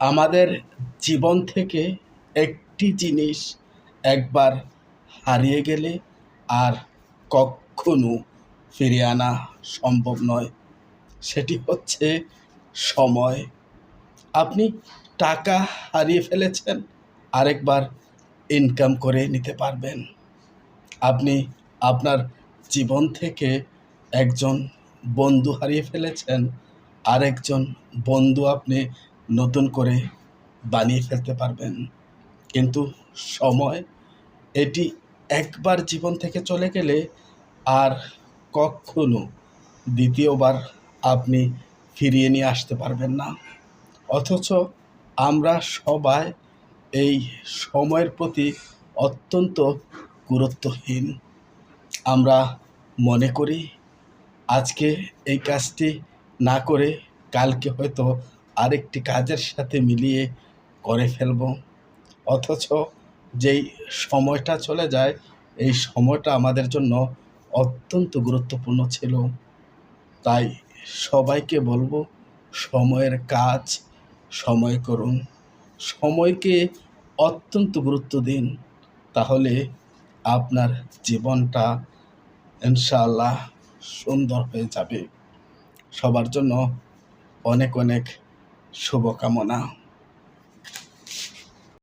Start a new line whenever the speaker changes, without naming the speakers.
আমাদের জীবন থেকে একটি জিনিস একবার হারিয়ে গেলে আর কখনো ফিরিয়ে আনা সম্ভব নয়। সেটি হচ্ছে সময়। আপনি টাকা হারিয়ে ফেলেছেন, আরেকবার ইনকাম করে নিতে পারবেন। আপনি আপনার জীবন থেকে একজন বন্ধু হারিয়ে ফেলেছেন, আরেকজন বন্ধু আপনি নতুন করে বানিয়ে ফেলতে পারবেন। কিন্তু সময়, এটি একবার জীবন থেকে চলে গেলে আর কখনো দ্বিতীয়বার আপনি ফিরিয়ে নিয়ে আসতে পারবেন না। অথচ আমরা সবাই এই সময়ের প্রতি অত্যন্ত গুরুত্বহীন। আমরা মনে করি আজকে এই কাজটি না করে কালকে হয়তো আরেকটি কাজের সাথে মিলিয়ে করে ফেলব। অথচ যেই সময়টা চলে যায়, এই সময়টা আমাদের জন্য অত্যন্ত গুরুত্বপূর্ণ ছিল। তাই সবাইকে বলবো, সময়ের কাজ সময় করুন, সময়কে অত্যন্ত গুরুত্ব দিন। তাহলে আপনার জীবনটা ইনশাআল্লাহ সুন্দর হয়ে যাবে। সবার জন্য অনেক অনেক শুভকামনা।